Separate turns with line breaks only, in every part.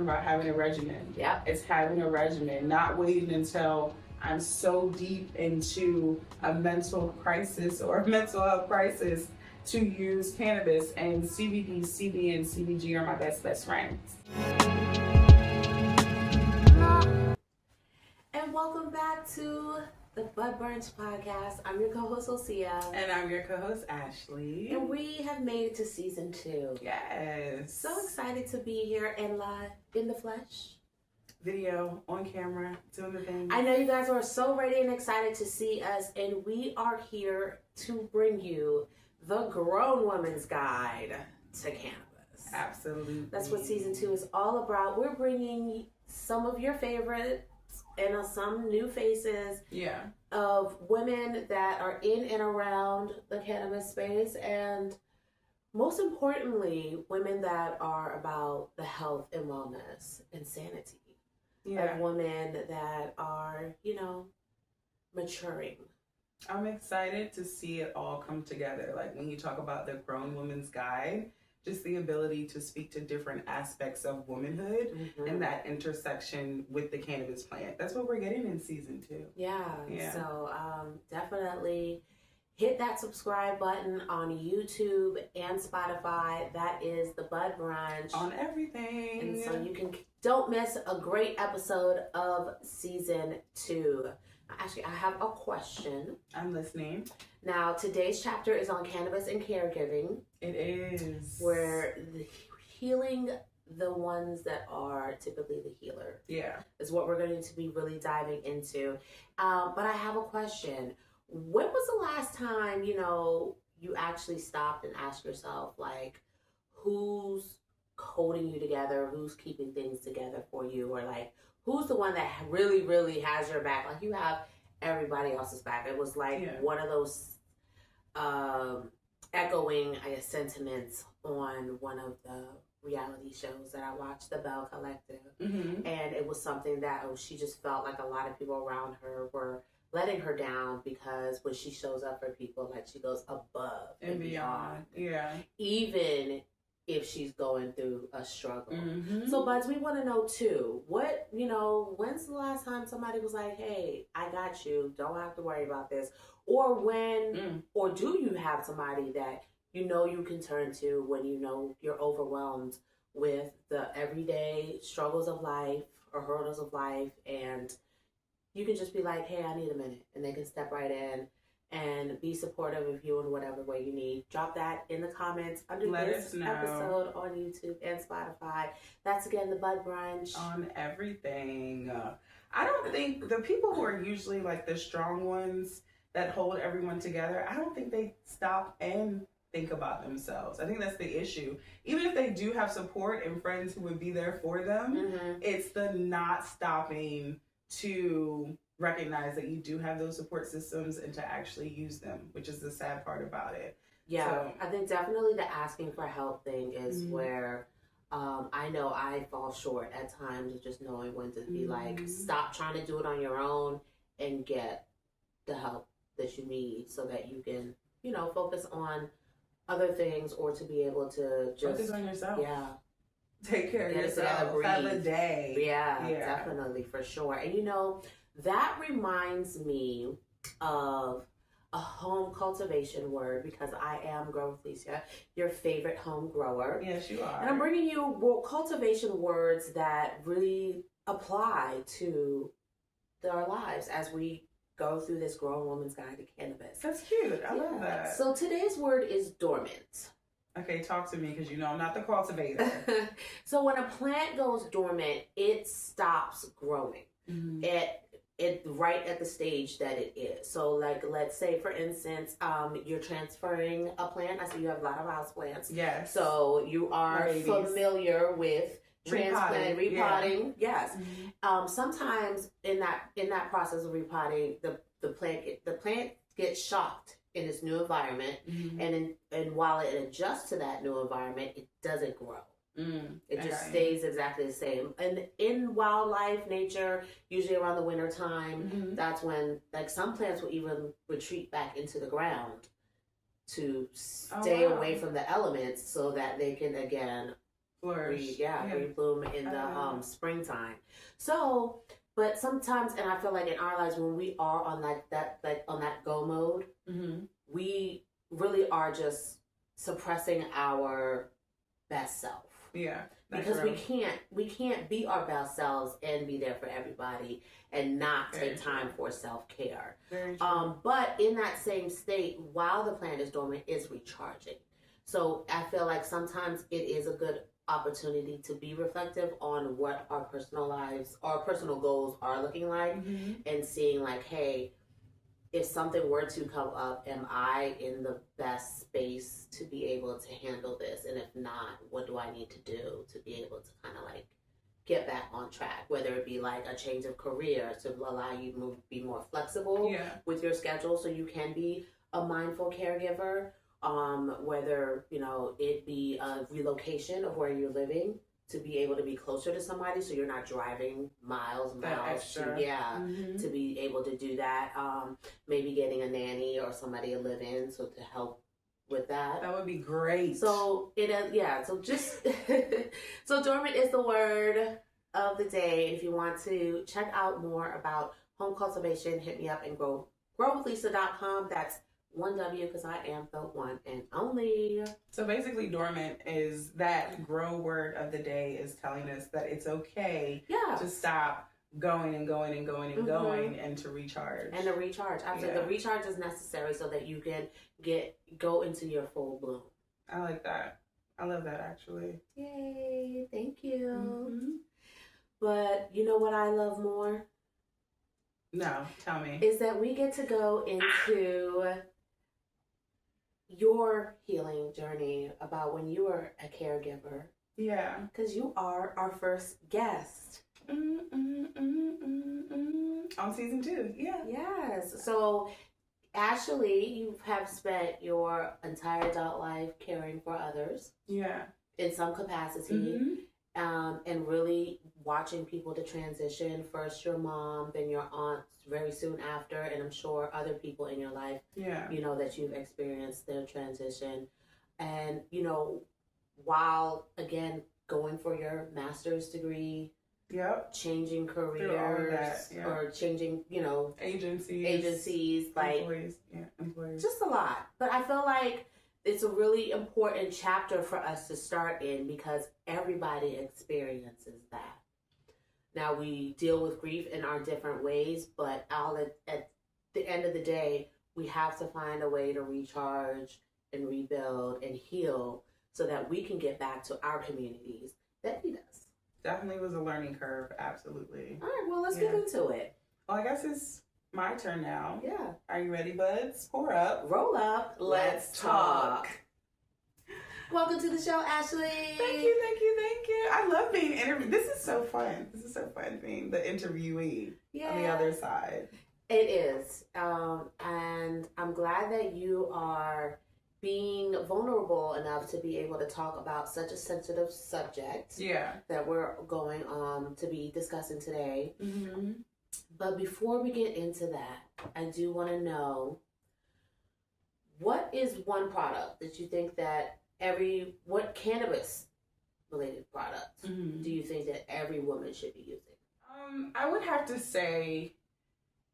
talking about having a regimen.
Yeah.
It's having a regimen, not waiting until I'm so deep into a mental crisis or a mental health crisis to use cannabis. And CBD, CBN, and CBG are my best friends.
And welcome back to the Brunch podcast. I'm your co-host, Losia.
And I'm your co-host, Ashley.
And we have made it to season 2.
Yes.
So excited to be here and live in the flesh.
Video, on camera, doing the thing.
I know you guys are so ready and excited to see us, and we are here to bring you the grown woman's guide to cannabis.
Absolutely.
That's what season 2 is all about. We're bringing some of your favorites and some new faces of women that are in and around the cannabis space, and most importantly, women that are about the health and wellness and sanity of women that are, maturing.
I'm excited to see it all come together. Like when you talk about the Grown Woman's Guide, just the ability to speak to different aspects of womanhood and that intersection with the cannabis plant. That's what we're getting in season 2.
Yeah. So definitely hit that subscribe button on YouTube and Spotify. That is the Bud Brunch.
On everything.
And so you don't miss a great episode of season 2. Actually, I have a question.
I'm listening.
Now, today's chapter is on cannabis and caregiving.
It is.
Where healing the ones that are typically the healer.
Yeah.
Is what we're going to be really diving into. But I have a question. When was the last time, you actually stopped and asked yourself, like, who's holding you together? Who's keeping things together for you? Or, like, who's the one that really, really has your back? Like, you have everybody else's back. It was like one of those echoing, I guess, sentiments on one of the reality shows that I watched, The Bell Collective. And it was something that she just felt like a lot of people around her were letting her down, because when she shows up for people, like, she goes above and beyond.
Yeah.
Even if she's going through a struggle. So, Buds, we want to know too, when's the last time somebody was like, hey, I got you, don't have to worry about this? Or or do you have somebody that you can turn to when you're overwhelmed with the everyday struggles of life or hurdles of life, and you can just be like, hey, I need a minute, and they can step right in and be supportive of you in whatever way you need. Drop that in the comments under this episode on YouTube and Spotify. That's, again, the Bud Brunch.
On everything. I don't think the people who are usually like the strong ones that hold everyone together, I don't think they stop and think about themselves. I think that's the issue. Even if they do have support and friends who would be there for them, it's the not stopping to recognize that you do have those support systems and to actually use them, which is the sad part about it.
Yeah, so, I think definitely the asking for help thing is where I know I fall short at times of just knowing when to be like, stop trying to do it on your own and get the help that you need so that you can, focus on other things, or to be able to just
focus on yourself.
Yeah.
Take care of yourself. Have a day.
Yeah, definitely, for sure. And that reminds me of a home cultivation word, because I am Grow with Losia, your favorite home grower.
Yes, you are.
And I'm bringing you cultivation words that really apply to our lives as we go through this Grown Woman's Guide to Cannabis.
That's cute. I love that.
So today's word is dormant.
Okay, talk to me, because I'm not the cultivator.
So when a plant goes dormant, it stops growing. It right at the stage that it is. So, like, let's say, for instance, you're transferring a plant. I see you have a lot of house plants.
Yes.
So you are familiar with repotting. Yes. Sometimes in that process of repotting, the plant gets shocked in its new environment, and while it adjusts to that new environment, it doesn't grow. It just stays exactly the same. And in wildlife, nature, usually around the winter time, that's when, like, some plants will even retreat back into the ground to stay away from the elements so that they can, again,
flourish.
Rebloom in the springtime. So, but sometimes, and I feel like in our lives when we are on that go mode, we really are just suppressing our best self.
Yeah.
Because we can't be our best selves and be there for everybody and not take time for self-care.
Very true.
But in that same state, while the plant is dormant, is recharging. So I feel like sometimes it is a good opportunity to be reflective on what our personal lives, our personal goals are looking like, and seeing like, hey, if something were to come up, am I in the best space to be able to handle this? And if not, what do I need to do to be able to kind of like get back on track? Whether it be like a change of career to allow you to be more flexible with your schedule so you can be a mindful caregiver. Whether, you know, it be a relocation of where you're living to be able to be closer to somebody so you're not driving miles to be able to do that. Maybe getting a nanny or somebody to live in so to help with that.
That would be great.
So so just so dormant is the word of the day. If you want to check out more about home cultivation, hit me up and growwithlisa.com. That's 1W because I am the one and only.
So basically dormant is that grow word of the day is telling us that it's okay to stop going and going and going and going and to recharge.
And to recharge. Absolutely. The recharge is necessary so that you can go into your full bloom.
I like that. I love that actually.
Yay. Thank you. But you know what I love more?
No, tell me.
Is that we get to go into your healing journey about when you were a caregiver.
Yeah.
Because you are our first guest.
On season 2, yeah.
Yes. So, Ashley, you have spent your entire adult life caring for others.
Yeah.
In some capacity. And really watching people to transition. First your mom, then your aunt very soon after, and I'm sure other people in your life, you know, that you've experienced their transition. And, you know, while, again, going for your master's degree, changing careers, or changing, you know, agencies, like,
employers.
Just a lot. But I feel like it's a really important chapter for us to start in because everybody experiences that. Now, we deal with grief in our different ways, but at the end of the day, we have to find a way to recharge and rebuild and heal so that we can get back to our communities that need us.
Definitely was a learning curve, absolutely.
All right, well, let's get into it.
Well, I guess it's my turn now.
Yeah.
Are you ready, buds? Pour up.
Roll up. Let's talk. Welcome to the show, Ashley.
Thank you. I love being interviewed. This is so fun. Being the interviewee on the other side.
It is. And I'm glad that you are being vulnerable enough to be able to talk about such a sensitive subject that we're going to be discussing today. But before we get into that, I do want to know, what is one product that you think that what cannabis related products do you think that every woman should be using?
I would have to say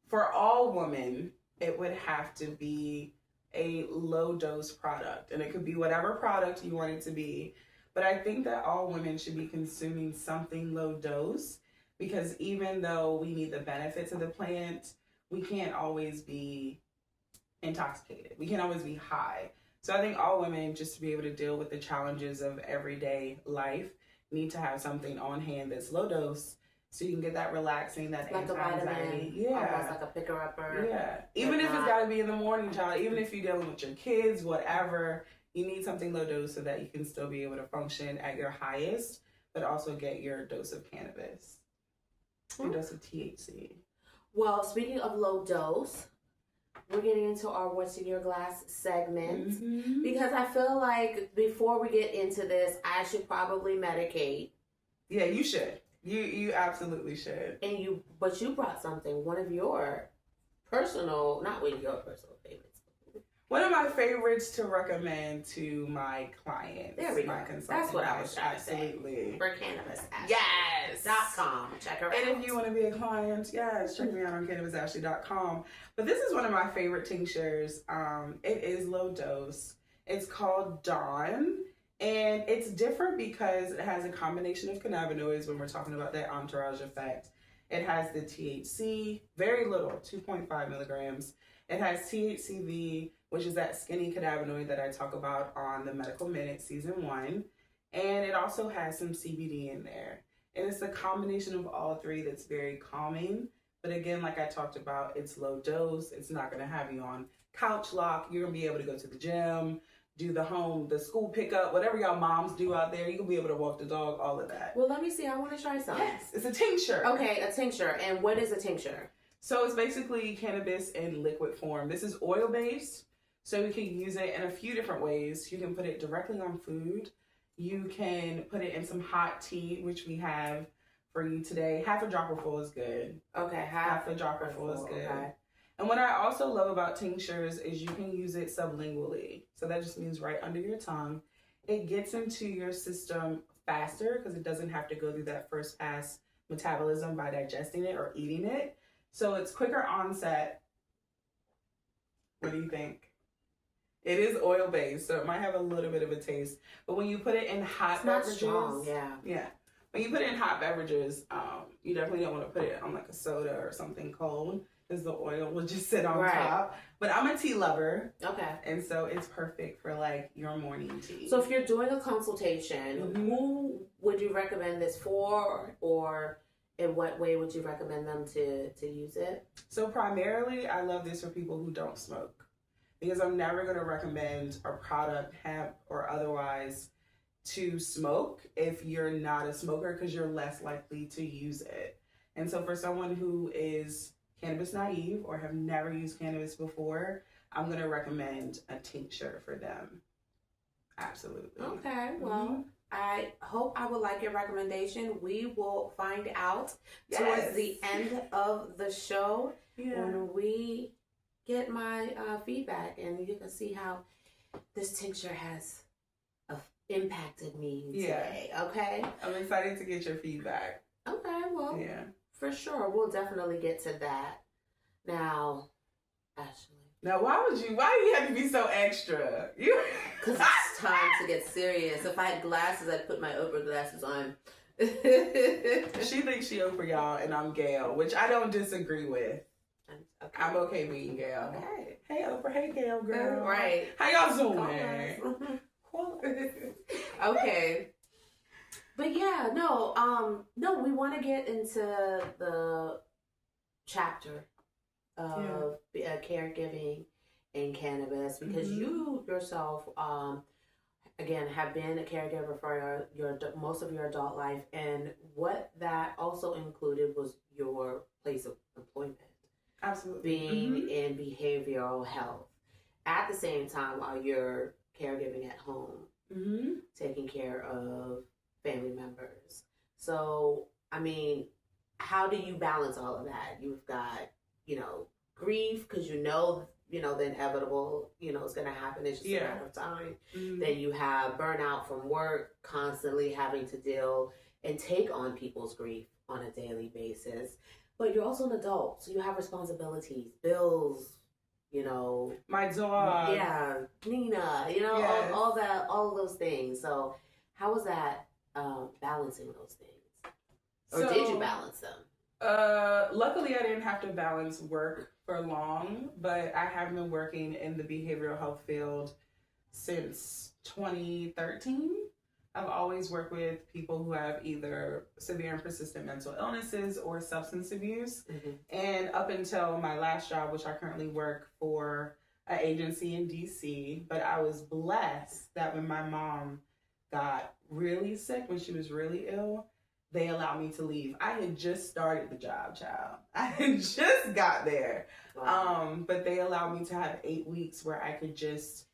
for all women, it would have to be a low dose product, and it could be whatever product you want it to be. But I think that all women should be consuming something low dose, because even though we need the benefits of the plant, we can't always be intoxicated. We can't always be high. So I think all women, just to be able to deal with the challenges of everyday life, need to have something on hand that's low dose, so you can get that relaxing, that
like
anti-anxiety.
Almost like a picker-upper.
Yeah. Even if it's got to be in the morning, child, even if you're dealing with your kids, whatever, you need something low dose so that you can still be able to function at your highest, but also get your dose of cannabis, your dose of THC.
Well, speaking of low dose, we're getting into our What's in Your Glass segment, because I feel like before we get into this, I should probably medicate.
Yeah, you should. You absolutely should.
But you brought something, one of your personal, not one of your personal favorites.
One of my favorites to recommend to my clients.
There we go.
My consultant.
That's what I was trying
Absolutely.
to say. For Cannabis.
Yes.
.com. Check her out.
And if you want to be a client, yes, check me out on cannabisashley.com. But this is one of my favorite tinctures. It is low dose. It's called Dawn. And it's different because it has a combination of cannabinoids when we're talking about that entourage effect. It has the THC, very little, 2.5 milligrams. It has THCV, which is that skinny cannabinoid that I talk about on the Medical Minute Season 1. And it also has some CBD in there. And it's a combination of all three that's very calming. But again, like I talked about, it's low dose. It's not going to have you on couch lock. You're going to be able to go to the gym, do the school pickup, whatever y'all moms do out there. You can be able to walk the dog, all of that.
Well, let me see. I want to try some.
Yes, it's a tincture.
Okay, a tincture. And what is a tincture?
So it's basically cannabis in liquid form. This is oil-based, so you can use it in a few different ways. You can put it directly on food. You can put it in some hot tea, which we have for you today. Half a dropper full is good.
Okay,
half a dropper full is good.
Okay.
And what I also love about tinctures is you can use it sublingually. So that just means right under your tongue. It gets into your system faster because it doesn't have to go through that first pass metabolism by digesting it or eating it. So it's quicker onset. What do you think? It is oil-based, so it might have a little bit of a taste. But when you put it in hot beverages,
strong, yeah.
When you put it in hot beverages, you definitely don't want to put it on like a soda or something cold, because the oil will just sit on top. But I'm a tea lover.
Okay.
And so it's perfect for like your morning tea.
So if you're doing a consultation, who would you recommend this for, or in what way would you recommend them to use it? So
primarily, I love this for people who don't smoke, because I'm never going to recommend a product, hemp or otherwise, to smoke if you're not a smoker, because you're less likely to use it. And so for someone who is cannabis naive or have never used cannabis before, I'm going to recommend a tincture for them. Absolutely.
Okay, well, I hope I would like your recommendation. We will find out towards the end of the show when we get my feedback, and you can see how this tincture has impacted me today. Okay?
I'm excited to get your feedback.
Okay, well, for sure. We'll definitely get to that. Now, Ashley.
Now, why do you have to be so extra?
Because it's time to get serious. If I had glasses, I'd put my Oprah glasses on.
She thinks she Oprah, y'all, and I'm Gail, which I don't disagree with. Okay. I'm okay being Gail. Okay. Hey, Oprah. Hey, Gail, girl.
Right.
How y'all doing?
Okay. But yeah, no, we want to get into the chapter of caregiving and cannabis, because you yourself, again, have been a caregiver for your most of your adult life, and what that also included was your place of employment.
Absolutely.
Being in behavioral health at the same time while you're caregiving at home, taking care of family members. So, I mean, how do you balance all of that? You've got, grief, because the inevitable, is going to happen. It's just a matter of time. Then you have burnout from work, constantly having to deal and take on people's grief on a daily basis. But you're also an adult, so you have responsibilities, bills,
my dog.
Yeah, Nina, all of those things. So how was that balancing those things? Or did you balance them?
Luckily I didn't have to balance work for long, but I have been working in the behavioral health field since 2013. I've always worked with people who have either severe and persistent mental illnesses or substance abuse. And up until my last job, which I currently work for an agency in DC, but I was blessed that when my mom got really sick, when she was really ill, they allowed me to leave. I had just started the job, child. I had just got there. Wow. But they allowed me to have 8 weeks where I could just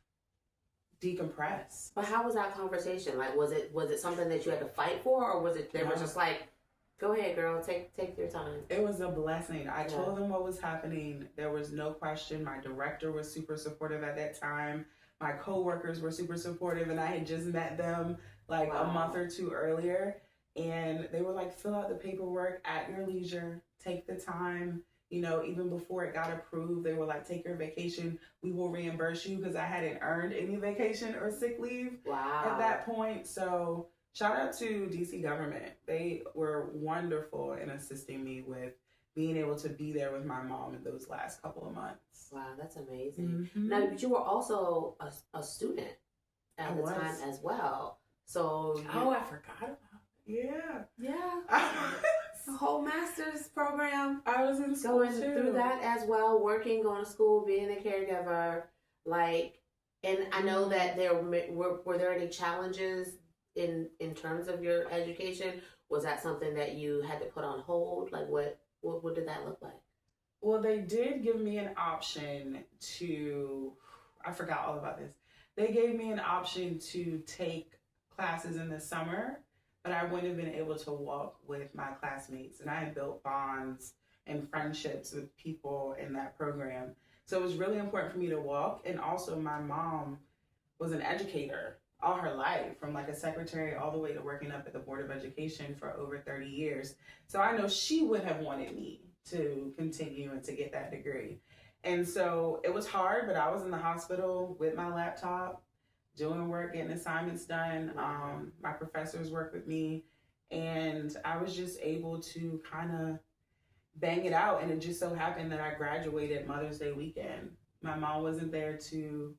decompress.
But how was that conversation? Like, was it something that you had to fight for, or was it they were just like, Go ahead, girl. Take your time.
It was a blessing. I told them what was happening. There was no question. My director was super supportive at that time. My coworkers were super supportive, and I had just met them like a month or two earlier. And they were like, fill out the paperwork at your leisure. Take the time. You know, even before it got approved, they were like, take your vacation. We will reimburse you, because I hadn't earned any vacation or sick leave at that point. So shout out to DC government. They were wonderful in assisting me with being able to be there with my mom in those last couple of months.
Wow, that's amazing. Now, but you were also a student at the time as well. So
I forgot about it.
Yeah. The whole master's program.
I was in school
going through that as well, working, going to school, being a caregiver. Like, and I know that there were there any challenges in terms of your education? Was that something that you had to put on hold? Like, what did that look like?
Well, they did give me an option to, I forgot all about this. They gave me an option to take classes in the summer, but I wouldn't have been able to walk with my classmates. And I had built bonds and friendships with people in that program. So it was really important for me to walk. And also my mom was an educator all her life, from like a secretary all the way to working up at the Board of Education for over 30 years. So I know she would have wanted me to continue and to get that degree. And so it was hard, but I was in the hospital with my laptop, doing work, getting assignments done. My professors worked with me, and I was just able to kind of bang it out. And it just so happened that I graduated Mother's Day weekend. My mom wasn't there to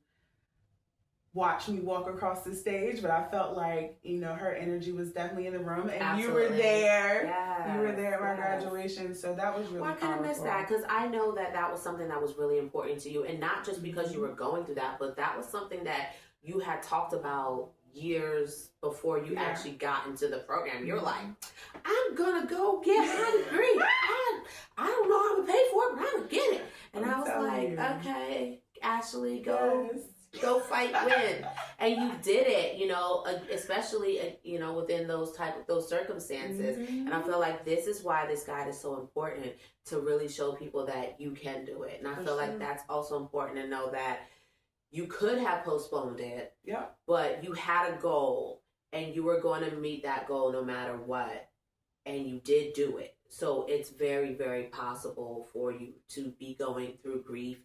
watch me walk across the stage, but I felt like, you know, her energy was definitely in the room, and
Absolutely.
You were there.
Yes,
you were there at my graduation, so that was really
Well, I kind of missed that, because I know that was something that was really important to you, and not just because you were going through that, but that was something that you had talked about years before you actually got into the program. You're like, I'm gonna go get my degree. I don't know how to pay for it, but I'm gonna get it. And I was like, okay, Ashley, go.
Yes.
Go fight, win. And you did it, you know, especially, you know, within those circumstances. And I feel like this is why this guide is so important, to really show people that you can do it. And I feel like that's also important to know that you could have postponed it, but you had a goal, and you were going to meet that goal no matter what. And you did do it. So it's very, very possible for you to be going through grief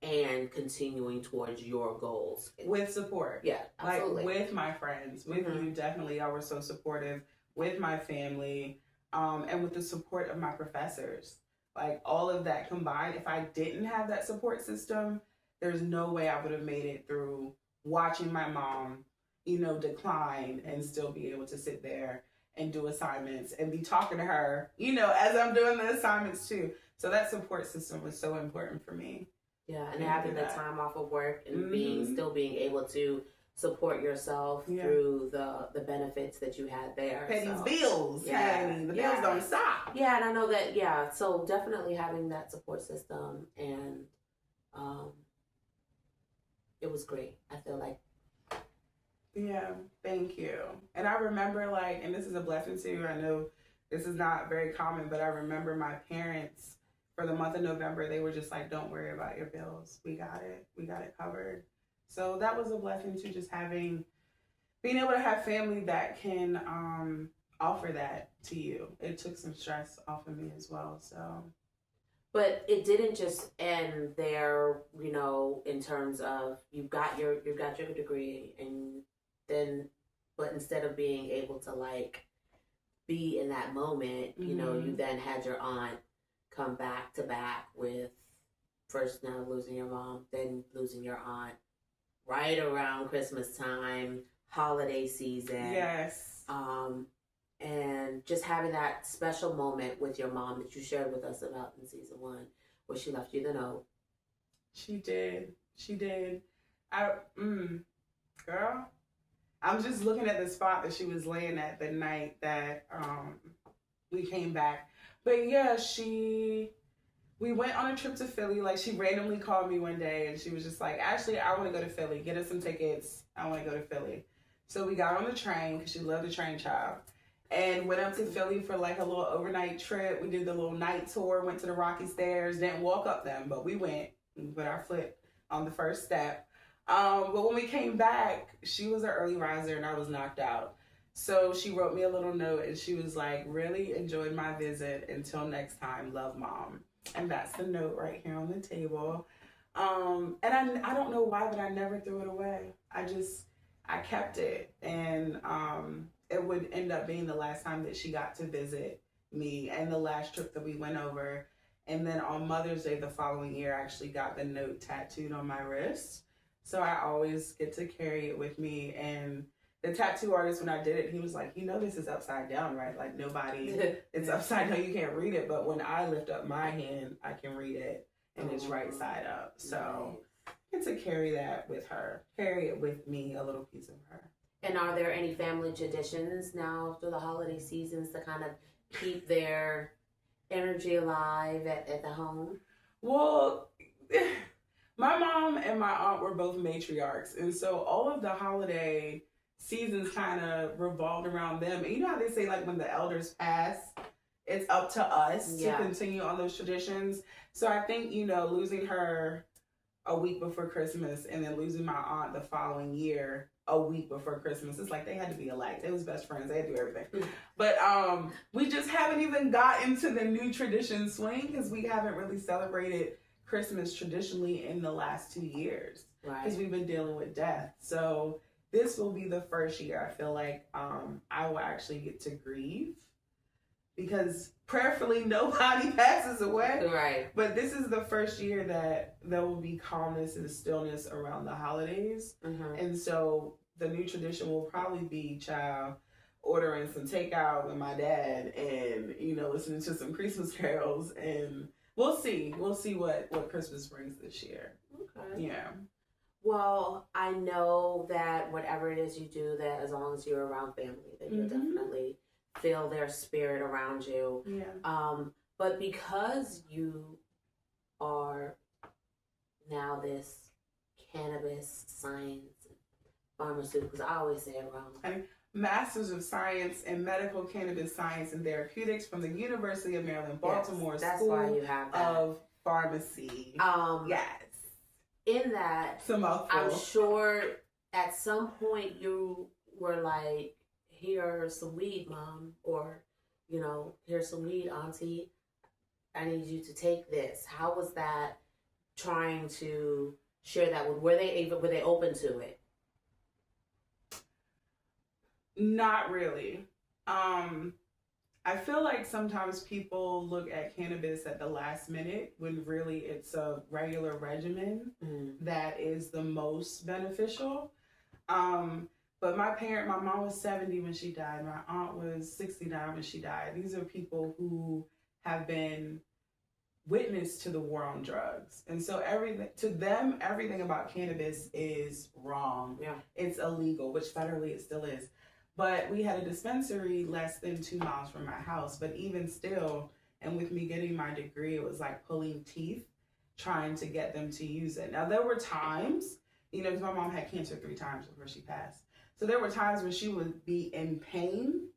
and continuing towards your goals
with support.
Yeah, absolutely.
Like with my friends, with you, definitely. I was so supportive with my family, and with the support of my professors. Like all of that combined, if I didn't have that support system, there's no way I would have made it through watching my mom, you know, decline and still be able to sit there and do assignments and be talking to her, you know, as I'm doing the assignments too. So that support system was so important for me.
Yeah, and having the time off of work and still being able to support yourself through the benefits that you had there.
Pay these bills. Hey, the bills don't stop.
Yeah, and I know that, so definitely having that support system, and it was great. I feel like.
Yeah, thank you. And I remember, like, and this is a blessing too, I know this is not very common, but I remember my parents, for the month of November, they were just like, don't worry about your bills. We got it covered. So that was a blessing too, just being able to have family that can offer that to you. It took some stress off of me as well, so.
But it didn't just end there, you know, in terms of you got your degree, and then, but instead of being able to like be in that moment, you know, you then had your aunt come back to back with first now losing your mom, then losing your aunt right around Christmas time, holiday season.
Yes.
And just having that special moment with your mom that you shared with us about in season 1, where she left you the note.
She did. Girl, I'm just looking at the spot that she was laying at the night that we came back. But yeah, we went on a trip to Philly. Like, she randomly called me one day and she was just like, Ashley, I want to go to Philly. Get us some tickets. I want to go to Philly. So we got on the train, because she loved the train child. and went up to Philly for like a little overnight trip. We did the little night tour, went to the Rocky Stairs, didn't walk up them, but we went and put our foot on the first step. But when we came back, she was an early riser and I was knocked out. So she wrote me a little note and she was like, really enjoyed my visit. Until next time, love, Mom. And that's the note right here on the table. And I don't know why, but I never threw it away. I kept it. And it would end up being the last time that she got to visit me and the last trip that we went over. And then on Mother's Day the following year, I actually got the note tattooed on my wrist. So I always get to carry it with me. And the tattoo artist, when I did it, he was like, this is upside down, right? Like it's upside down, you can't read it. But when I lift up my hand, I can read it and it's right side up. So I get to carry that with her, carry it with me, a little piece of her.
And are there any family traditions now through the holiday seasons to kind of keep their energy alive at the home?
Well, my mom and my aunt were both matriarchs. And so all of the holiday seasons kind of revolved around them. And you know how they say, like, when the elders pass, it's up to us to continue on those traditions. So I think, losing her a week before Christmas and then losing my aunt the following year a week before Christmas, it's like they had to be alike. They was best friends. They had to do everything. But we just haven't even gotten to the new tradition swing because we haven't really celebrated Christmas traditionally in the last 2 years because we've been dealing with death. So this will be the first year I feel like I will actually get to grieve because prayerfully nobody passes away.
Right.
But this is the first year that there will be calmness and stillness around the holidays. Mm-hmm. And so the new tradition will probably be ordering some takeout with my dad and, listening to some Christmas carols. And we'll see. We'll see what Christmas brings this year.
Okay.
Yeah.
Well, I know that whatever it is you do, that as long as you're around family, that you'll definitely feel their spirit around you.
Yeah.
But because you are now this cannabis science, pharmaceuticals, I always say it wrong.
Masters of Science in Medical Cannabis Science and Therapeutics from the University of Maryland, Baltimore School
why you have that.
Of Pharmacy. Yes.
In that, I'm sure at some point you were like, here's some weed, Mom, or, here's some weed, Auntie. I need you to take this. How was that trying to share that with? Were they open to it?
Not really. I feel like sometimes people look at cannabis at the last minute when really it's a regular regimen that is the most beneficial. But my mom was 70 when she died. My aunt was 69 when she died. These are people who have been witness to the war on drugs. And so everything about cannabis is wrong.
Yeah.
It's illegal, which federally it still is. But we had a dispensary less than 2 miles from my house. But even still, and with me getting my degree, it was like pulling teeth, trying to get them to use it. Now, there were times, because my mom had cancer 3 times before she passed. So there were times when she would be in pain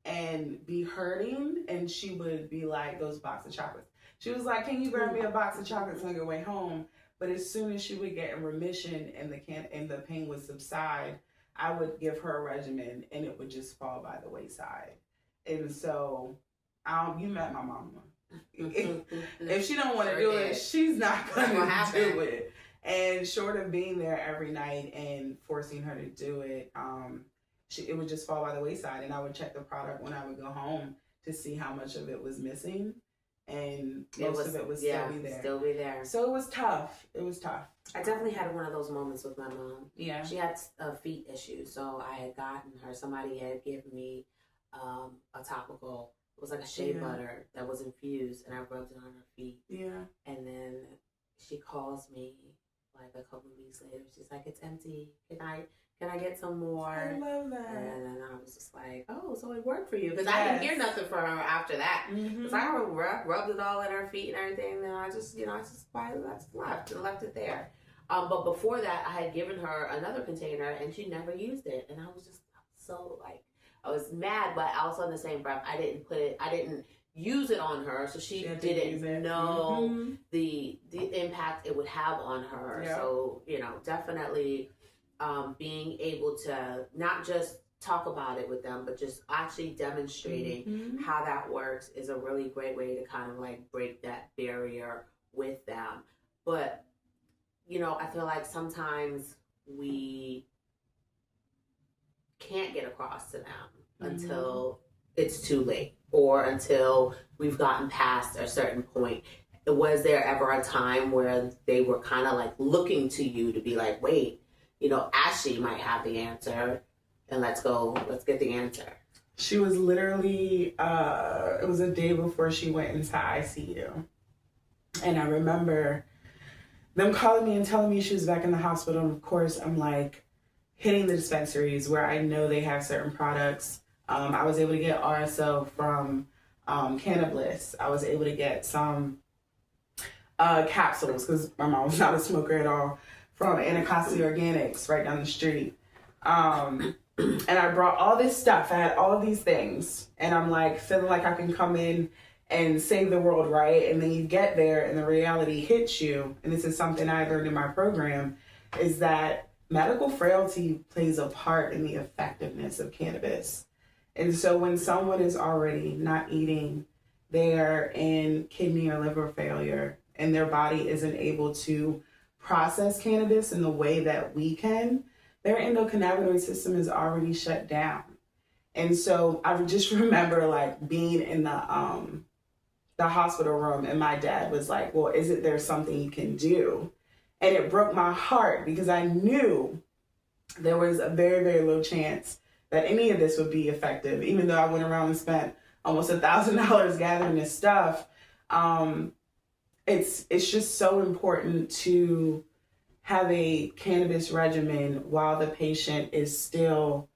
and be hurting, and she would be like, those box of chocolates. She was like, can you grab me a box of chocolates on your way home? But as soon as she would get in remission and the pain would subside, I would give her a regimen and it would just fall by the wayside. And so, you met my mama. If she don't want to do it, she's not going to do it. And short of being there every night and forcing her to do it, it would just fall by the wayside. And I would check the product when I would go home to see how much of it was missing. And most of it would still be there. So it was tough.
I definitely had one of those moments with my mom.
Yeah.
She had feet issues. So I had gotten her, somebody had given me a topical. It was like a shea butter that was infused, and I rubbed it on her feet.
Yeah.
And then she calls me like a couple of weeks later. She's like, it's empty. Can I get some more?
I love that.
And then I was just like, oh, so it worked for you. Because I didn't hear nothing from her after that. Because I rubbed it all in her feet and everything. And I just quietly left it there. But before that, I had given her another container and she never used it. And I was just so like, I was mad, but also in the same breath, I didn't use it on her, so she didn't know the impact it would have on her. Yeah. So, definitely being able to not just talk about it with them, but just actually demonstrating how that works is a really great way to kind of like break that barrier with them. But, I feel like sometimes we can't get across to them until it's too late or until we've gotten past a certain point. Was there ever a time where they were kind of like looking to you to be like, wait, Ashley might have the answer and let's get the answer?
She was literally, it was a day before she went into ICU. And I remember them calling me and telling me she was back in the hospital. And of course, I'm like hitting the dispensaries where I know they have certain products. I was able to get RSO from Cannabis. I was able to get some capsules because my mom was not a smoker at all from Anacostia Organics right down the street. And I brought all this stuff. I had all of these things. And I'm like feeling like I can come in and save the world, right? And then you get there and the reality hits you. And this is something I learned in my program, is that medical frailty plays a part in the effectiveness of cannabis. And so when someone is already not eating, they're in kidney or liver failure, and their body isn't able to process cannabis in the way that we can, their endocannabinoid system is already shut down. And so I just remember like being in the hospital room, and my dad was like, well, isn't there something you can do? And it broke my heart because I knew there was a very, very low chance that any of this would be effective. Even though I went around and spent almost $1,000 gathering this stuff, it's just so important to have a cannabis regimen while the patient is still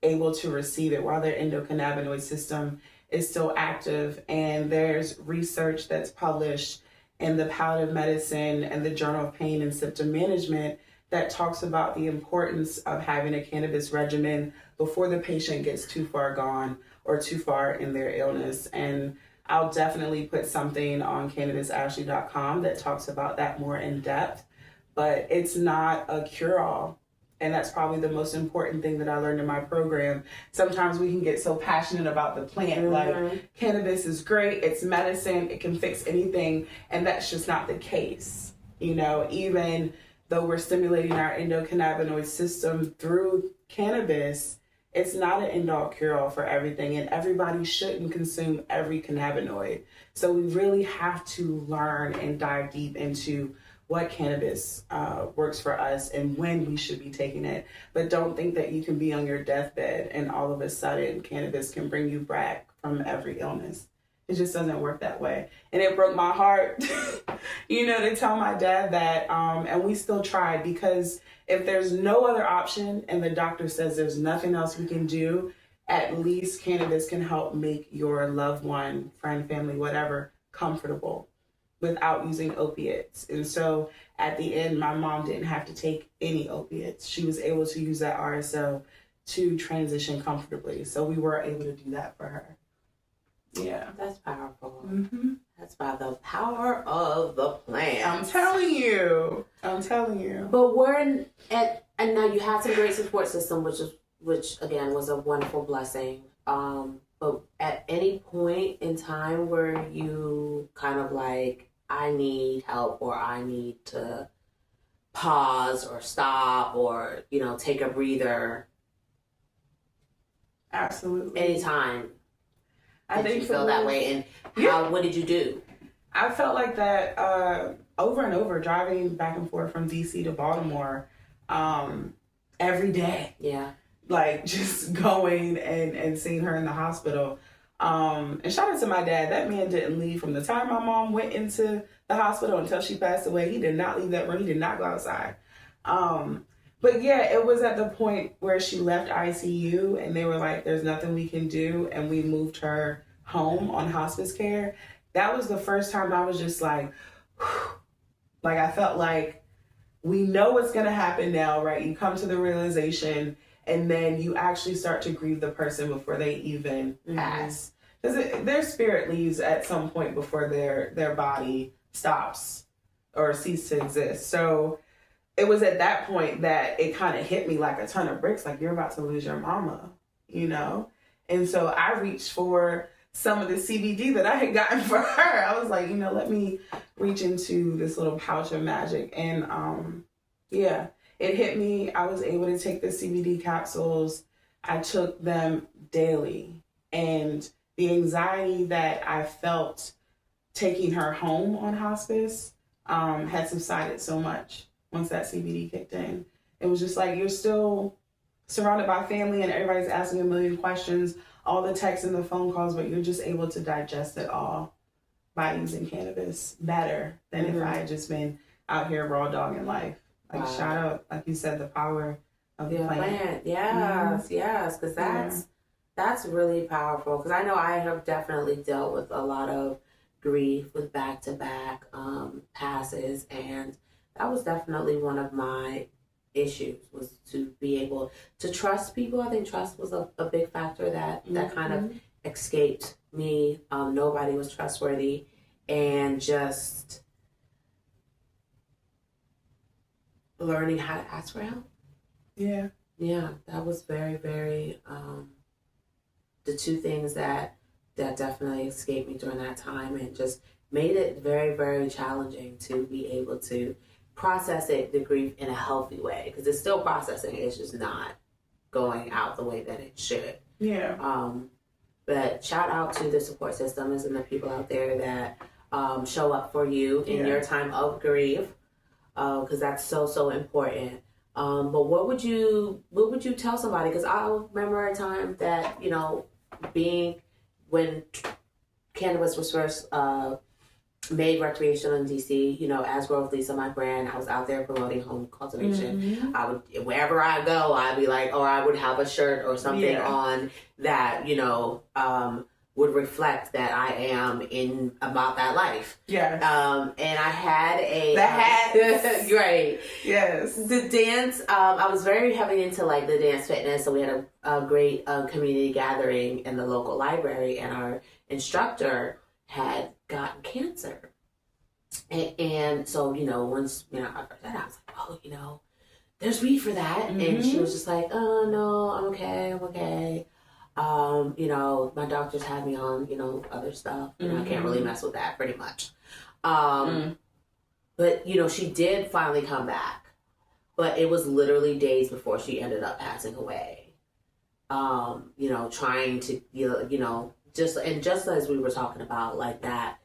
able to receive it, while their endocannabinoid system is still active. And there's research that's published in the Palliative Medicine and the Journal of Pain and Symptom Management that talks about the importance of having a cannabis regimen before the patient gets too far gone or too far in their illness. And I'll definitely put something on cannabisashley.com that talks about that more in depth, but it's not a cure-all. And that's probably the most important thing that I learned in my program. Sometimes we can get so passionate about the plant, like cannabis is great, it's medicine, it can fix anything, and that's just not the case. Even though we're stimulating our endocannabinoid system through cannabis, it's not an end-all cure-all for everything, and everybody shouldn't consume every cannabinoid. So we really have to learn and dive deep into what cannabis works for us and when we should be taking it. But don't think that you can be on your deathbed and all of a sudden cannabis can bring you back from every illness. It just doesn't work that way. And it broke my heart, to tell my dad that, and we still tried, because if there's no other option and the doctor says there's nothing else we can do, at least cannabis can help make your loved one, friend, family, whatever, comfortable without using opiates. And so at the end, my mom didn't have to take any opiates. She was able to use that RSO to transition comfortably. So we were able to do that for her. Yeah.
That's powerful. Mm-hmm. That's by the power of the plant.
I'm telling you.
But and now you had some great support system, which again was a wonderful blessing. But at any point in time where you kind of like, I need help, or I need to pause or stop or, take a breather.
Absolutely.
Anytime. I think you feel that way. And what did you do?
I felt like that over and over, driving back and forth from DC to Baltimore every day.
Yeah.
Like just going and seeing her in the hospital. And shout out to my dad. That man didn't leave from the time my mom went into the hospital until she passed away. He did not leave that room. He did not go outside. But yeah, it was at the point where she left ICU and they were like, there's nothing we can do. And we moved her home on hospice care. That was the first time I was just like, whew. Like I felt like we know what's going to happen now, right? You come to the realization and then you actually start to grieve the person before they even pass. Because their spirit leaves at some point before their body stops or ceases to exist. So it was at that point that it kind of hit me like a ton of bricks, like, you're about to lose your mama, you know? And so I reached for some of the CBD that I had gotten for her. I was like, let me reach into this little pouch of magic. And yeah, it hit me. I was able to take the CBD capsules. I took them daily. And the anxiety that I felt taking her home on hospice had subsided so much once that CBD kicked in. It was just like, you're still surrounded by family and everybody's asking a million questions, all the texts and the phone calls, but you're just able to digest it all by using cannabis better than if I had just been out here raw dogging life. Like, shout out, like you said, the power of the plant.
Yes, because that's really powerful. Because I know I have definitely dealt with a lot of grief with back-to-back passes, and that was definitely one of my issues, was to be able to trust people. I think trust was a big factor that kind of escaped me. Nobody was trustworthy, and just learning how to ask for help. Yeah, that was very, very the two things that definitely escaped me during that time, and just made it very, very challenging to be able to process the grief in a healthy way, because it's still processing. It's just not going out the way that it should. Yeah. But shout out to the support systems and the people out there that show up for you in your time of grief, because that's so important. But what would you tell somebody? Because I remember a time that, when cannabis was first made recreational in DC, as Growth Lisa, my brand, I was out there promoting home cultivation. I would, wherever I go, I'd be like, or I would have a shirt or something on that, would reflect that I am in about that life. Yeah. And I had the hat. Great. Yes. The dance. I was very heavy into like the dance fitness, so we had a great community gathering in the local library, and our instructor had gotten cancer. And so, once, I heard that, I was like, oh, there's weed for that. And she was just like, oh, no, I'm okay. My doctors had me on, other stuff. I can't really mess with that pretty much. But, she did finally come back. But it was literally days before she ended up passing away. Trying to, just as we were talking about, like that,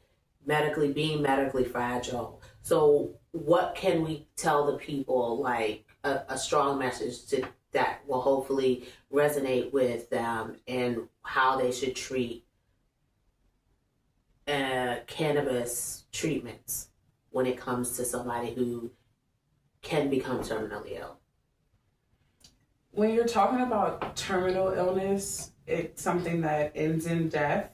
being medically fragile. So what can we tell the people, like a strong message that will hopefully resonate with them, and how they should treat cannabis treatments when it comes to somebody who can become terminally ill?
When you're talking about terminal illness, it's something that ends in death.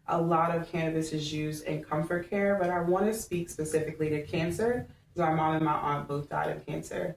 A lot of cannabis is used in comfort care, but I want to speak specifically to cancer, because my mom and my aunt both died of cancer.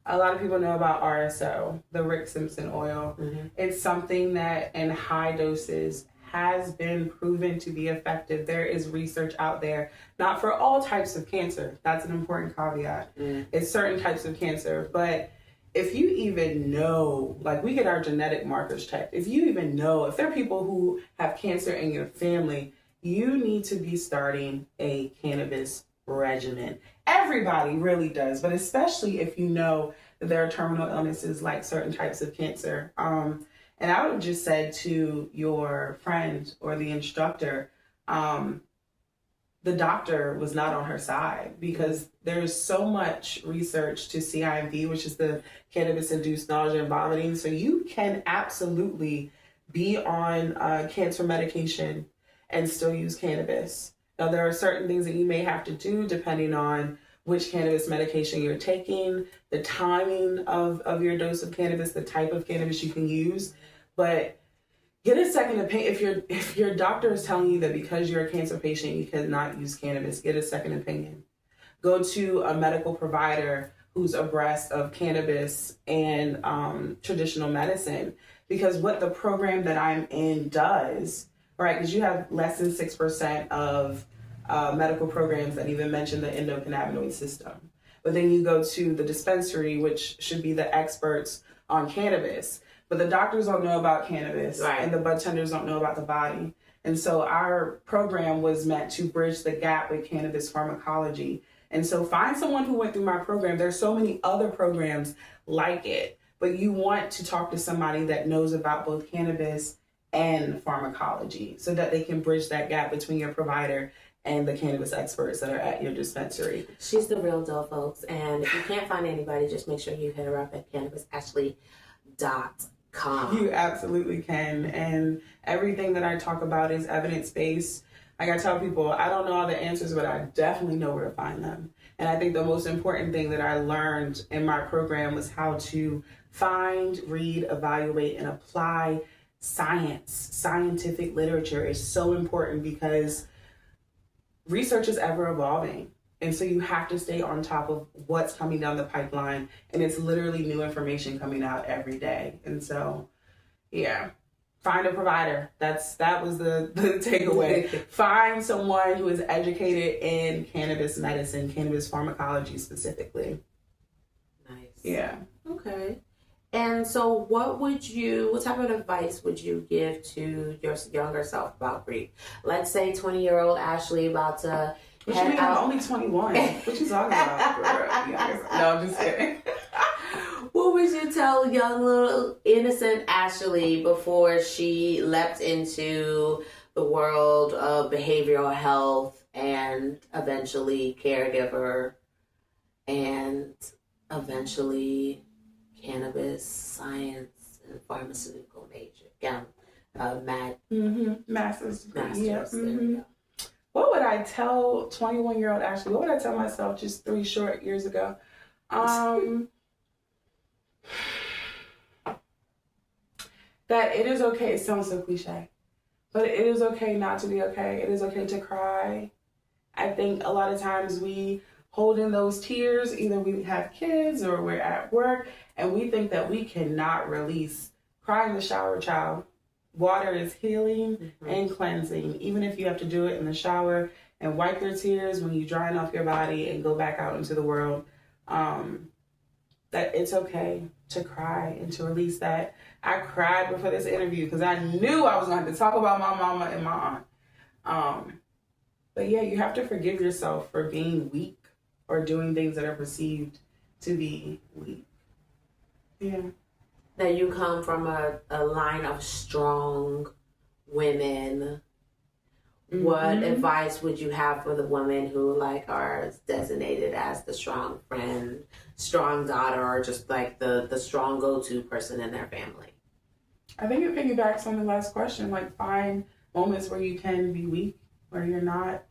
A lot of people know about RSO, the Rick Simpson oil. It's something that in high doses has been proven to be effective. There is research out there, not for all types of cancer. That's an important caveat. It's certain types of cancer, but if you even know, like we get our genetic markers checked, if you even know, if there are people who have cancer in your family, you need to be starting a cannabis regimen. Everybody really does, but especially if you know that there are terminal illnesses like certain types of cancer. And I would just say to your friend or the instructor, the doctor was not on her side, because there's so much research to CIMV, which is the cannabis-induced nausea and vomiting. So you can absolutely be on cancer medication and still use cannabis. Now, there are certain things that you may have to do depending on which cannabis medication you're taking, the timing of your dose of cannabis, the type of cannabis you can use. But get a second opinion. If your doctor is telling you that because you're a cancer patient you cannot use cannabis, get a second opinion. Go to a medical provider who's abreast of cannabis and traditional medicine, because what the program that I'm in does, right, because you have less than 6% of medical programs that even mention the endocannabinoid system. But then you go to the dispensary, which should be the experts on cannabis. But the doctors don't know about cannabis,
right,
and the bud tenders don't know about the body. And so our program was meant to bridge the gap with cannabis pharmacology. And so find someone who went through my program. There's so many other programs like it, but you want to talk to somebody that knows about both cannabis and pharmacology so that they can bridge that gap between your provider and the cannabis experts that are at your dispensary.
She's the real deal, folks. And if you can't find anybody, just make sure you hit her up at cannabisashley.com.
You absolutely can. And everything that I talk about is evidence-based. Like I tell people, I don't know all the answers, but I definitely know where to find them. And I think the most important thing that I learned in my program was how to find, read, evaluate, and apply science. Scientific literature is so important because research is ever evolving. And so you have to stay on top of what's coming down the pipeline. And it's literally new information coming out every day. And so, yeah. Find a provider. That was the takeaway. Find someone who is educated in cannabis medicine, cannabis pharmacology specifically.
Nice.
Yeah.
Okay. And so what type of advice would you give to your younger self about grief? Let's say 20-year-old Ashley about to
What you mean? I'm only 21. What you talking about? No, I'm just kidding.
What would you tell young little innocent Ashley before she leapt into the world of behavioral health and eventually caregiver and eventually cannabis science and pharmaceutical major?
Master's.
Yeah.
Mm-hmm. What would I tell 21-year-old Ashley? What would I tell myself just 3 short years ago? That it is okay. It sounds so cliche, but it is okay not to be okay. It is okay to cry. I think a lot of times we hold in those tears. Either we have kids or we're at work and we think that we cannot release. Cry in the shower, child. Water is healing and cleansing. Even if you have to do it in the shower and wipe your tears when you're drying off your body and go back out into the world, that it's okay to cry and to release that. I cried before this interview because I knew I was going to have to talk about my mama and my aunt. But yeah, you have to forgive yourself for being weak or doing things that are perceived to be weak. Yeah.
Now you come from a line of strong women. What advice would you have for the women who are designated as the strong friend, strong daughter, or just like the strong go-to person in their family?
I think it piggybacks on the last question. Find moments where you can be weak, where you're not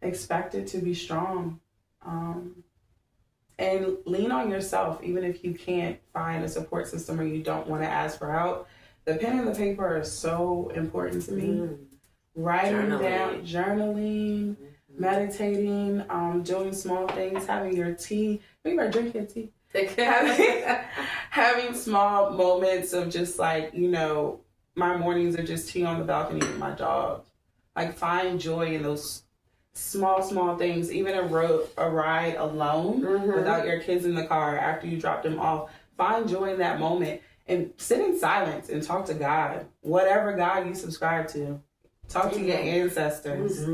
expected to be strong. And lean on yourself, even if you can't find a support system or you don't want to ask for help. The pen and the paper are so important to me. Writing down, journaling, meditating, doing small things, having your tea. Maybe I drink your tea. having small moments of just my mornings are just tea on the balcony with my dog. Find joy in those small things. Even a ride alone without your kids in the car after you drop them off. Find joy in that moment and sit in silence and talk to God. Whatever God you subscribe to. Talk to your ancestors.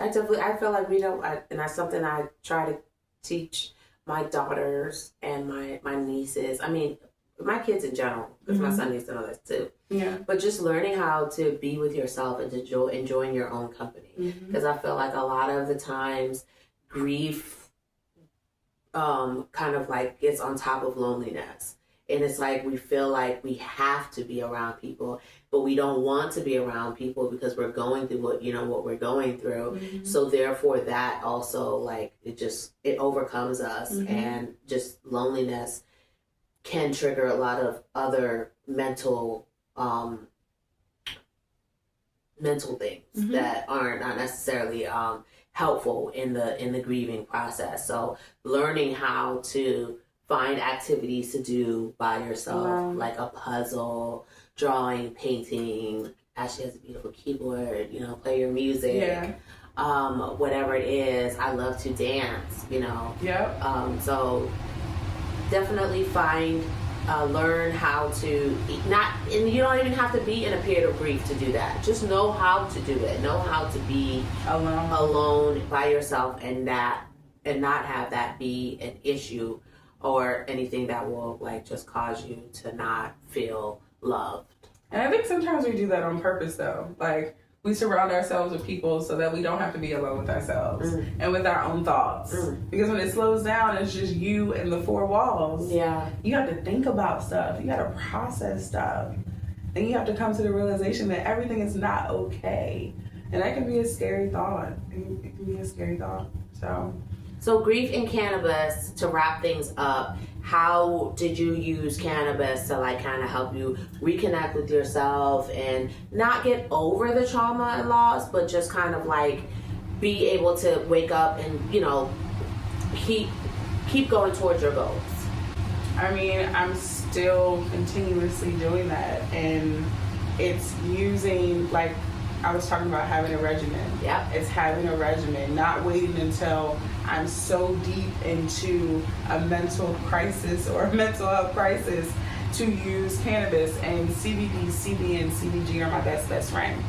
I feel like we don't, and that's something I try to teach my daughters and my nieces. I mean, my kids in general, because my son needs to know that too.
Yeah.
But just learning how to be with yourself and to enjoying your own company. Because I feel like a lot of the times grief kind of gets on top of loneliness. And it's we feel like we have to be around people, but we don't want to be around people because we're going through what we're going through. So therefore that also it overcomes us, and just loneliness can trigger a lot of other mental things that aren't not necessarily helpful in the grieving process. So learning how to find activities to do by yourself, like a puzzle, drawing, painting. Ashley has a beautiful keyboard, play your music.
Yeah.
Whatever it is. I love to dance,
Yep.
So definitely learn how to and you don't even have to be in a period of grief to do that. Just know how to do it. Know how to be alone by yourself and not have that be an issue or anything that will just cause you to not feel loved.
And I think sometimes we do that on purpose though. We surround ourselves with people so that we don't have to be alone with ourselves and with our own thoughts. Because when it slows down, it's just you and the four walls.
Yeah.
You have to think about stuff. You got to process stuff. And you have to come to the realization that everything is not okay. And that can be a scary thought. It can be a scary thought.
So grief and cannabis, to wrap things up, how did you use cannabis to kind of help you reconnect with yourself and not get over the trauma and loss, but just kind of be able to wake up and, keep going towards your goals?
I mean, I'm still continuously doing that. And it's using, I was talking about having a regimen.
Yep.
It's having a regimen, not waiting until I'm so deep into a mental crisis or a mental health crisis to use cannabis. And CBD, CBN, CBG are my best friends.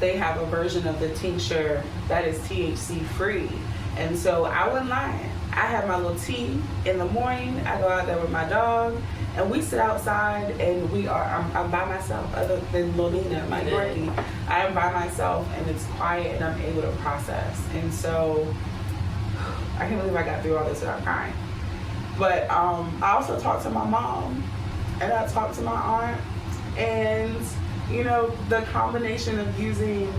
They have a version of the tincture that is THC free. And so I wasn't lying. I have my little tea in the morning. I go out there with my dog and we sit outside and I'm by myself, other than Lolina, my Yorkie. I am by myself and it's quiet and I'm able to process. And so I can't believe I got through all this without crying. But I also talked to my mom and I talked to my aunt, and the combination of using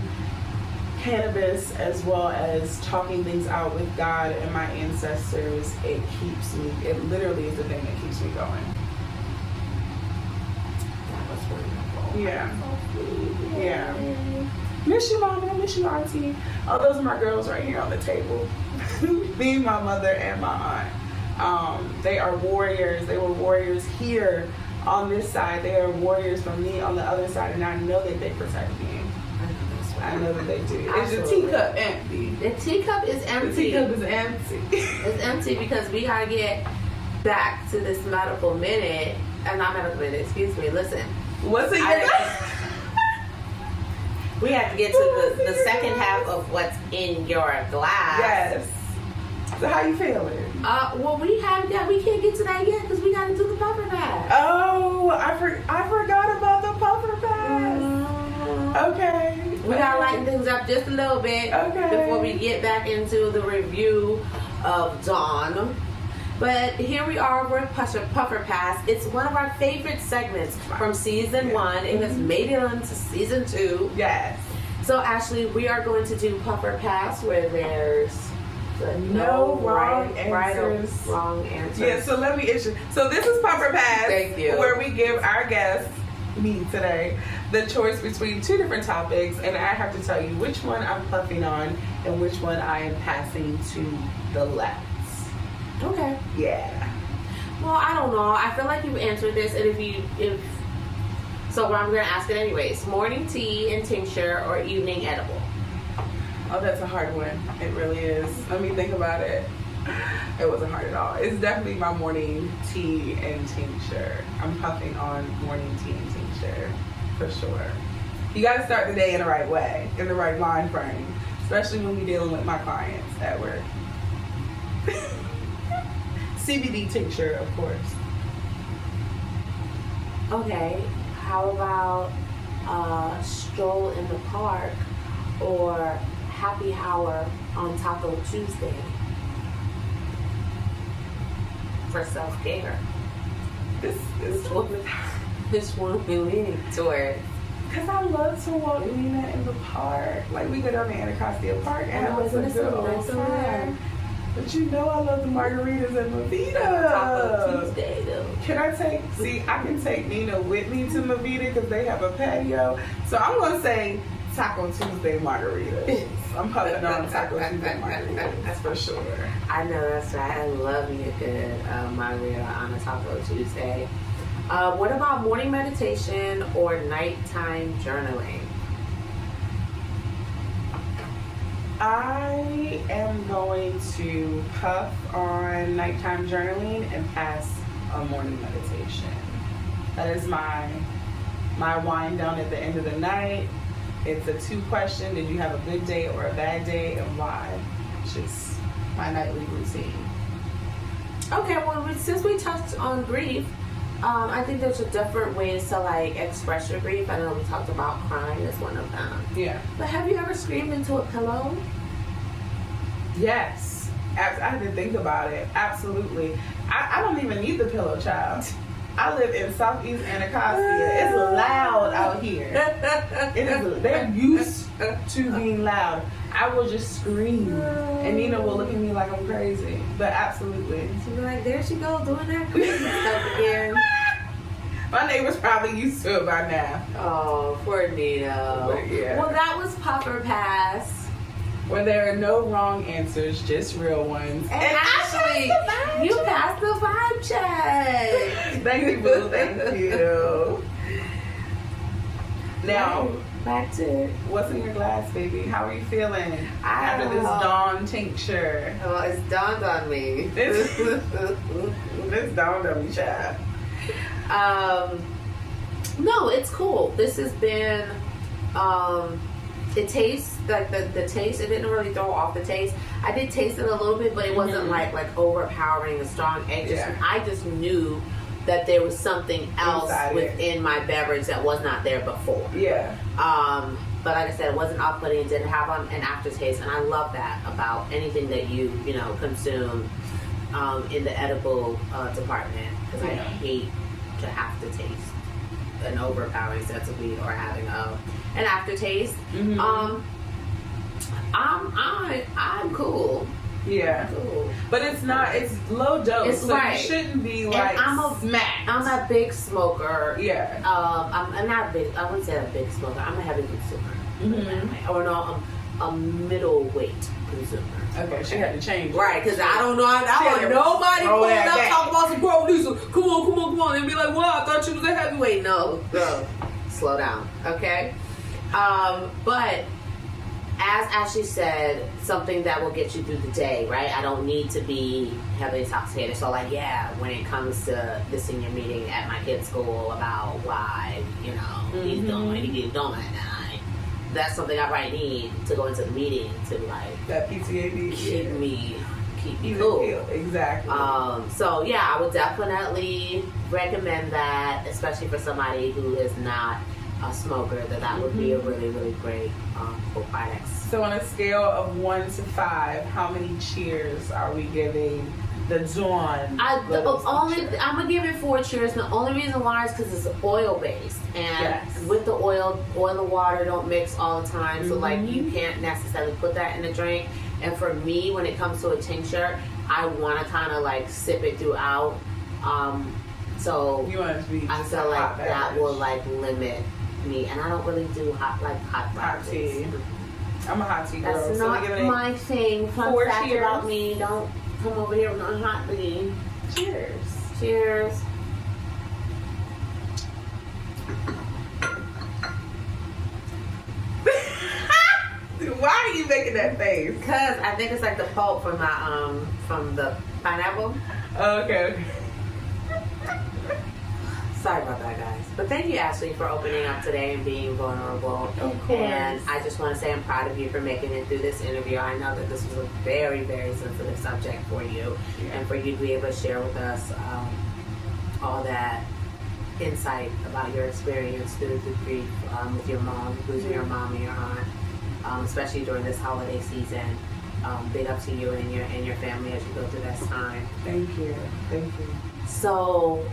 cannabis as well as talking things out with God and my ancestors, it literally is the thing that keeps me going.
That was wonderful.
Yeah. Miss you, Mommy. I miss you, Auntie. Oh, those are my girls right here on the table. Me, my mother, and my aunt. They are warriors. They were warriors here on this side. They are warriors from me on the other side, and I know that they protect me. I know that they do.
Absolutely.
Is the teacup empty?
The teacup is empty.
The teacup is empty.
It's empty because we gotta get back to this medical minute. Not medical minute, excuse me. Listen.
What's it?
We have to get to the second half of what's in your glass.
Yes. So how you feeling?
Well, we can't get to that yet because we gotta do the puffer pass.
Oh, I forgot about the puffer pass. Okay.
We gotta lighten things up just a little bit before we get back into the review of Dawn. But here we are with Puffer Pass. It's one of our favorite segments from season 1. It has made it onto season 2.
Yes.
So Ashley, we are going to do Puffer Pass where there's
no wrong
answers.
Yeah, so let me issue. So this is Puffer Pass.
Thank you.
Where we give our guests, me today, the choice between 2 different topics, and I have to tell you which one I'm puffing on and which one I am passing to the left.
Okay.
Yeah.
Well, I don't know. I feel like you've answered this, and so I'm going to ask it anyways. Morning tea and tincture or evening edible?
Oh, that's a hard one. It really is. Let me think about it. It wasn't hard at all. It's definitely my morning tea and tincture. I'm puffing on morning tea and tincture for sure. You got to start the day in the right way, in the right mind frame, especially when you're dealing with my clients at work. CBD tincture, of course.
Okay. How about stroll in the park or happy hour on Taco Tuesday for self-care? This one we leaning toward.
Because I love to walk Nina in the park. We go down to Anacostia Park and have a good old time. But I love the margaritas at Mavita.
Taco Tuesday, though.
I can take Nina with me to Mavita because they have a patio. So I'm going to say Taco Tuesday margaritas. I'm puffing on Taco Tuesday margaritas for sure.
I know that's right. I love me a good margarita on a Taco Tuesday. What about morning meditation or nighttime journaling?
I am going to puff on nighttime journaling and pass on morning meditation. That is my wind down at the end of the night. It's a 2-question: did you have a good day or a bad day, and why? It's just my nightly routine.
Okay, well, since we touched on grief, I think there's a different ways to like express your grief. I know we talked about crying as one of them.
Yeah.
But have you ever screamed into a pillow?
Yes. I had to think about it. Absolutely. I don't even need the pillow, child. I live in Southeast Anacostia. It's loud out here. They're used to being loud. I will just scream, and Nina will look at me like I'm crazy. But absolutely.
She'll be like, there she goes doing that crazy stuff again.
My neighbors probably used to it by now.
Oh, poor Nina.
But yeah.
Well, that was Puff or Pass.
Where there are no wrong answers, just real ones.
And Ashley, you passed the vibe check.
Thank you, boo. Thank you. Now,
back to
what's in your glass, baby? How are you feeling after this Dawn Tincture?
Well, it's dawned on me.
This dawned on me, child.
No, it's cool. This has been, it tastes like the taste. It didn't really throw off the taste. I did taste it a little bit, but it wasn't like overpowering a strong egg. I just knew that there was something else within my beverage that was not there before.
Yeah.
But like I said, it wasn't off-putting. It didn't have an aftertaste, and I love that about anything that you consume in the edible department, because I hate to have to taste an overpowering sense of weed or having an aftertaste. I'm cool.
Yeah.
Cool.
But it's not. It's low dose.
It's
so you shouldn't be like smacked.
I'm a big smoker.
Yeah.
I'm not big. I wouldn't say a big smoker. I'm a heavy consumer. Or no, I'm a middleweight consumer.
Okay, she had to change.
Right, because I don't know. I want nobody pulling up talking about some Bro Diesel. Come on. And be like, wow, I thought you was a heavyweight. No, slow down, okay? But as Ashley said, something that will get you through the day, right? I don't need to be heavily intoxicated. So, like, yeah, when it comes to the senior meeting at my kid's school about why, he's doing what he's doing, that's something I might need to go into the meeting to like
that PTAD
keep me cool.
Exactly.
So yeah, I would definitely recommend that, especially for somebody who is not a smoker. That would be a really, really great product.
So on a scale of 1 to 5, how many cheers are we giving the Dawn?
I'm gonna give it 4 cheers. The only reason why is because it's oil based, and with the oil and water don't mix all the time, so like you can't necessarily put that in a drink. And for me, when it comes to a tincture, I want to kind of like sip it throughout. So
you want it to be
I feel like that will like limit me, and I don't really do hot
tea. I'm a hot tea girl.
That's
so
not my thing. Fun fact about me: don't come over here with no hot tea. Cheers.
Why are you making that face?
Because I think it's like the pulp from from the pineapple.
Okay.
Sorry about that, guys. But thank you, Ashley, for opening up today and being vulnerable.
Of course.
And I just want to say I'm proud of you for making it through this interview. I know that this was a very, very sensitive subject for you, and for you to be able to share with us all that insight about your experience through the grief with your mom, losing your mom and your aunt, especially during this holiday season. Big up to you and your family as you go through this time.
Thank you.
So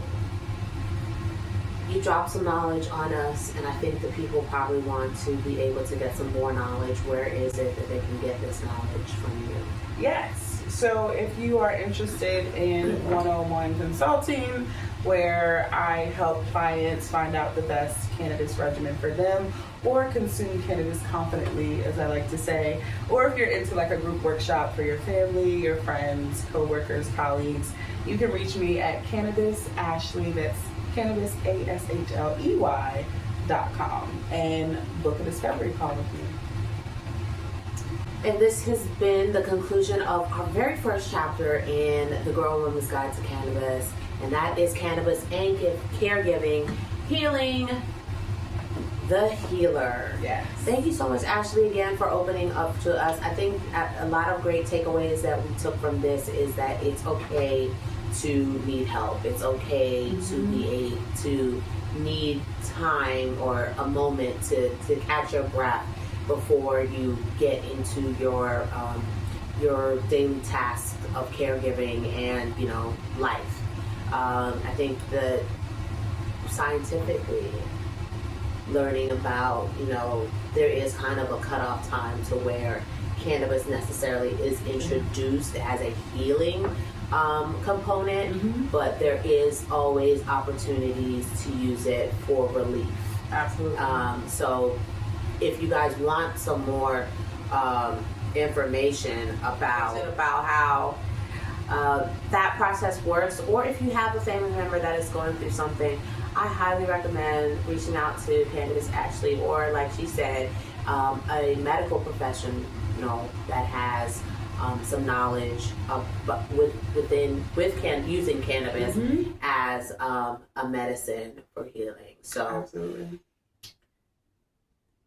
you dropped some knowledge on us, and I think the people probably want to be able to get some more knowledge. Where is it that they can get this knowledge from you?
Yes. So if you are interested in one-on-one consulting, where I help clients find out the best cannabis regimen for them, or consume cannabis confidently, as I like to say, or if you're into like a group workshop for your family, your friends, co-workers, colleagues, you can reach me at Cannabis Ashley, that's Cannabis ASHLEY.com, and book a discovery call with me.
And this has been the conclusion of our very first chapter in the Grown Woman's Guide to Cannabis, and that is Cannabis and Caregiving, Healing the Healer.
Yes.
Thank you so much, Ashley, again for opening up to us. I think a lot of great takeaways that we took from this is that it's okay to need help. It's okay to need time or a moment to catch your breath before you get into your daily task of caregiving and life. I think that scientifically learning about there is kind of a cutoff time to where cannabis necessarily is introduced as a healing component, but there is always opportunities to use it for relief.
Absolutely.
So if you guys want some more information about how that process works, or if you have a family member that is going through something, I highly recommend reaching out to Cannabis Ashley, or like she said, a medical professional that has some knowledge of using cannabis as a medicine for healing. So
absolutely.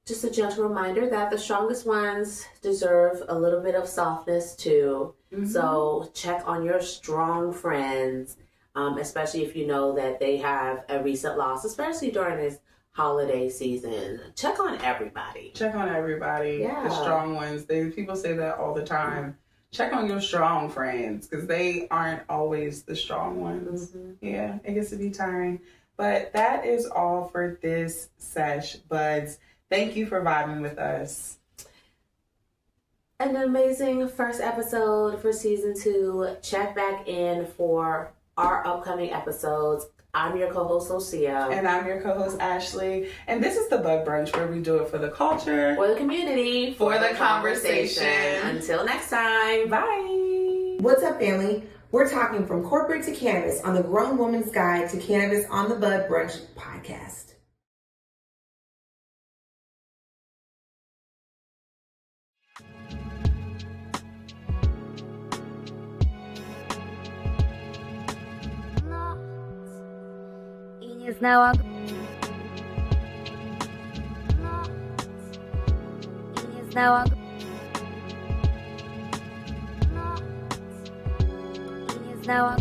Just a gentle reminder that the strongest ones deserve a little bit of softness too. So check on your strong friends, especially if you know that they have a recent loss, especially during this holiday season. Check on everybody.
Check on everybody.
Yeah.
The strong ones. People say that all the time. Check on your strong friends, because they aren't always the strong ones. Yeah, it gets to be tiring. But that is all for this sesh, buds. Thank you for vibing with us.
An amazing first episode for season 2. Check back in for our upcoming episodes. I'm your co-host, Losia.
And I'm your co-host, Ashley. And this is the Bud Brunch, where we do it for the culture,
for the community,
for the conversation.
Until next time.
Bye.
What's up, family? We're talking from corporate to cannabis on the Grown Woman's Guide to Cannabis on the Bud Brunch podcast.
Nie znałam i nie znałam i nie znałam